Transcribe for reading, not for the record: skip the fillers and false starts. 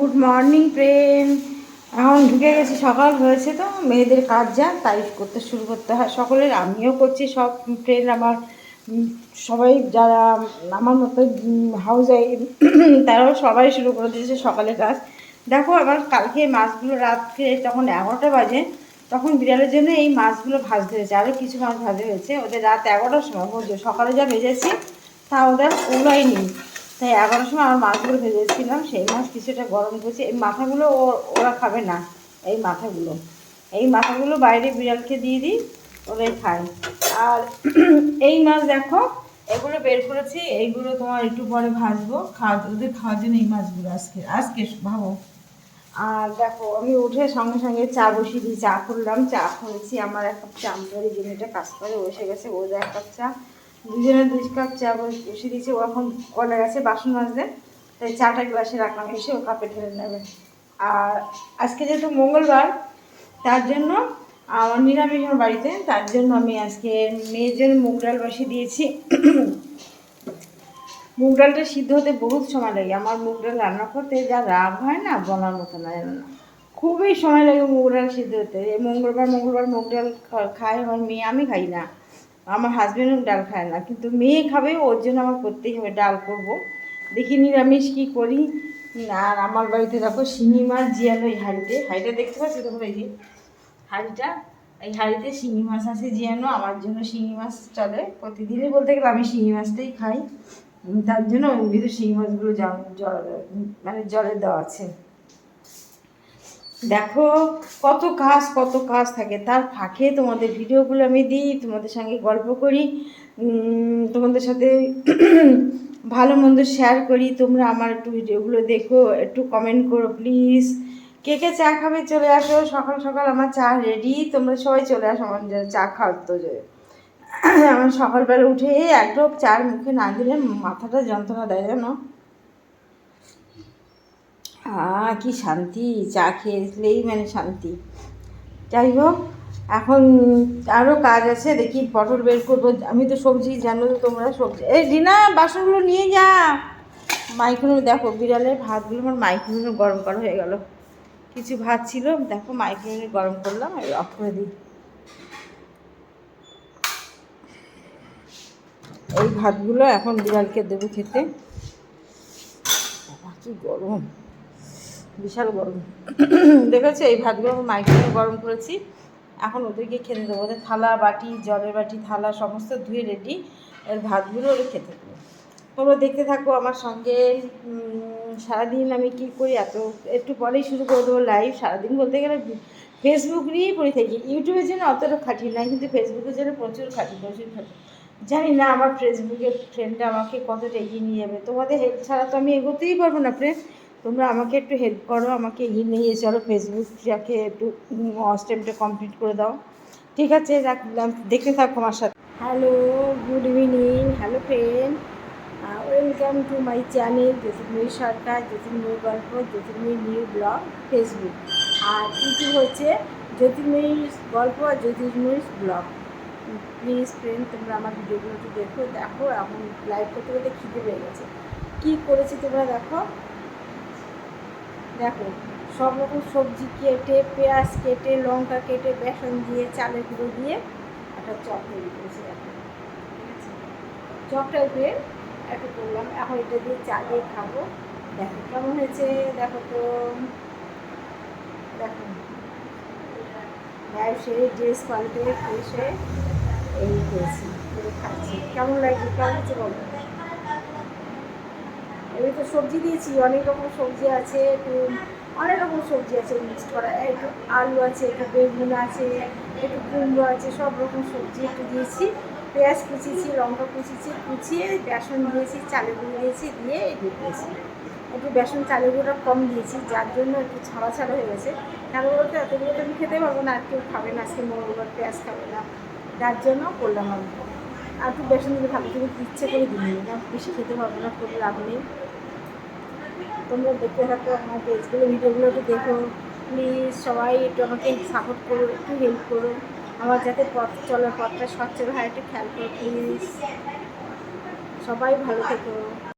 Good morning friend. এখন ঢুকে গেছি, সকাল হয়েছে তো মেয়েদের কাজ যা তাই করতে শুরু করতে হয় সকলের, আমিও করছি। সব ফ্রেন্ড আমার সবাই যারা আমার মতো হাউস ওয়াইফ তারাও সবাই শুরু করে দিয়েছে সকালের কাজ। দেখো আমার কালকে মাছগুলো রাত্রে তখন 11টা বাজে, তখন বিড়ালের জন্য এই মাছগুলো ভাজতে হয়েছে। আরও কিছু মাছ ভাজা হয়েছে, ওদের রাত 11টার সময় বুঝছো, সকালে যা ভেজেছি তা ওদের ওলাইনি, তাই 11টার সময় আমার মাছগুলো ভেজেছিলাম। সেই মাছ কিছুটা গরম করছি। এই মাথাগুলো ওরা খাবে না, এই মাথাগুলো বাইরে বিড়ালকে দিয়ে দিই, ওরাই খায়। আর এই মাছ দেখো, এগুলো বের করেছি, এইগুলো তোমার একটু পরে ভাজবো, ওদের খাওয়ার জন্য এই মাছগুলো আজকে ভাবো। আর দেখো আমি উঠে সঙ্গে সঙ্গে চা বসিয়ে দিই, চা করলাম, চা করেছি। আমার 1 কাপ চা, আমাদের জিনিসটা কাজ করে বসে গেছে, ওর 1 কাপ চা, দুজনের 2 কাপ চা বসিয়ে দিয়েছি। ও এখন কলে গেছে বাসন মাজতে, তাই চাটা গ্লাসে রাখলাম, এসে ও কাপে ঢেলে নেবে। আর আজকে যেহেতু মঙ্গলবার, তার জন্য আমার নিরামিষ আমার বাড়িতে, তার জন্য আমি আজকে মেয়ের জন্য মুগ ডাল বসিয়ে দিয়েছি। মুগ ডালটা সিদ্ধ হতে বহুত সময় লাগে। আমার মুগ ডাল রান্না করতে যা রাগ হয় না, বলার মতো না, জানো না, খুবই সময় লাগে মুগ ডাল সিদ্ধ হতে। এই মঙ্গলবার মুগ ডাল খায় আমার মেয়ে, আমি খাই না, আমার হাজব্যান্ডও ডাল খায় না, কিন্তু মেয়ে খাবে, ওর জন্য আমার করতেই হবে, ডাল করব। দেখি নিরামিষ কী করি। আর আমার বাড়িতে দেখো শিঙি মাছ জিয়ানো, এই হাঁড়িটা দেখতে পাচ্ছি তখন, এই যে হাঁড়িটা, এই হাঁড়িতে শিঙি মাছ আছে জিয়ানো। আমার জন্য শিঙি মাছ চলে প্রতিদিনই, বলতে গেলে আমি শিঙি মাছটাই খাই, তার জন্য ওর ভিতরে শিঙি মাছগুলো মানে জলে দেওয়া আছে। দেখো কত কাজ থাকে, তার ফাঁকে তোমাদের ভিডিওগুলো আমি দিই, তোমাদের সঙ্গে গল্প করি, তোমাদের সাথে ভালো মন্দ শেয়ার করি। তোমরা আমার একটু ভিডিওগুলো দেখো, একটু কমেন্ট করো প্লিজ। কে কে চা খাবে চলে আসো, সকাল সকাল আমার চা রেডি, তোমরা সবাই চলে আসো আমার চা খাওয়ার তো। আমার সকালবেলা উঠে এক ঢোক চার মুখে না দিলে মাথাটা যন্ত্রণা দেয়, জানো। কি শান্তি, চা খেয়েছিলেই মানে শান্তি। যাই হোক, এখন আরও কাজ আছে, দেখি পটল বের করবো। আমি তো সবজি, জানো তো তোমরা, সবজি। এই ডিনা বাসনগুলো নিয়ে যা। মাইক্রোওয়েভ দেখো, বিড়ালের ভাতগুলো আমার মাইক্রোওয়েভে গরম করা হয়ে গেল। কিছু ভাত ছিল, দেখো মাইক্রোওয়েভে গরম করলাম, অফ করে দিই। এই ভাতগুলো এখন বিড়ালকে দেবো খেতে। কি গরম, বিশাল গরম। দেখেছো, এই ভাতগুলো মাইক্রোওয়েভে গরম করেছি, এখন ওদেরকে খেতে দেবো। ওদের থালা বাটি, জলের বাটি থালা সমস্ত ধুয়ে রেডি, এর ভাতগুলো ওদের খেতে দেবো। তোমরা দেখতে থাকো আমার সঙ্গে। সারাদিন আমি কী করি, একটু পরেই শুরু করে দেবো লাইভ। সারাদিন বলতে গেলে ফেসবুক নিয়েই পড়ে থাকি। ইউটিউবের জন্য অতটা খাটি না, কিন্তু ফেসবুকের জন্য প্রচুর খাটি। জানি না আমার ফেসবুকের ফ্রেন্ডটা আমাকে কতটা এগিয়ে নিয়ে যাবে। তোমাদের হেল্প ছাড়া তো আমি এগোতেই পারবো না ফ্রেন্ড। তোমরা আমাকে একটু হেল্প করো, আমাকে এগিয়ে নিয়ে চলো, ফেসবুকটাকে একটু স্টেপটা কমপ্লিট করে দাও। ঠিক আছে, রাখলাম, দেখতে থাকো আমার সাথে। Hello, good evening, hello friend, welcome to my channel Jyotirmoyee Sarkar, Jyotirmoyee গল্প, জ্যোতির্ময়ী নিউ ব্লগ ফেসবুক। আর ইউটিউব হচ্ছে জ্যোতির্ময়ী গল্প আর জ্যোতির্ময়ী ব্লগ। প্লিজ ফ্রেন্ড, তোমরা আমার ভিডিওগুলো একটু দেখো। এখন লাইভ করতে করতে খিদে পেয়ে গেছে। কী করেছি তোমরা দেখো, সব রকম সবজি কেটে, পেঁয়াজ কেটে, লঙ্কা কেটে, বেসন দিয়ে, চালের গুঁড়ো দিয়ে একটা চপ তৈরি করেছি। দেখো, ঠিক আছে, চপটা উপরে একটু করলাম, এখন এটা দিয়ে চা দিয়ে খাবো। দেখো কেমন হয়েছে, দেখো তো, দেখো লাইভ সেরে ড্রেস পাল্টে ফ্রেশ হয়ে এই করেছি, করে খাচ্ছি। কেমন লাগছে, কেমন হচ্ছে বলো। এবার তো সবজি দিয়েছি, অনেক রকম সবজি আছে, অনেক রকম সবজি আছে মিক্সড করা, একটু আলু আছে, একটু বেগুন আছে, একটু কুমড়ো আছে, সব রকম সবজি একটু দিয়েছি। পেঁয়াজ কুচিয়েছি, লঙ্কা কুচিয়েছি, কুচিয়ে বেসন দিয়েছি, চালের গুঁড়ো দিয়েছি, দিয়ে দিয়েছি। একটু বেসন চালের গুঁড়োটা কম দিয়েছি, যার জন্য একটু ছাড়া ছাড়া হয়ে গেছে। কারণ বলতে এতগুলো তো আমি খেতে পারবো না, আর কেউ খাবে না, আজকে মঙ্গলবার পেঁয়াজ খাবে না, যার জন্য করলাম আমি। আর একটু বেসন দিলে ভালো, কিন্তু ইচ্ছে করে দিই না, বেশি খেতে পারবো না, করে লাভ নেই। তোমরা দেখতে থাকো আমার পেজগুলো, ভিডিওগুলো একটু দেখো প্লিজ। সবাই একটু আমাকে সাপোর্ট করো, একটু হেল্প করো, আমার যাতে চলার পথটা সচ্ছল হয়, একটু খেয়াল করো প্লিজ। সবাই ভালো থেকো।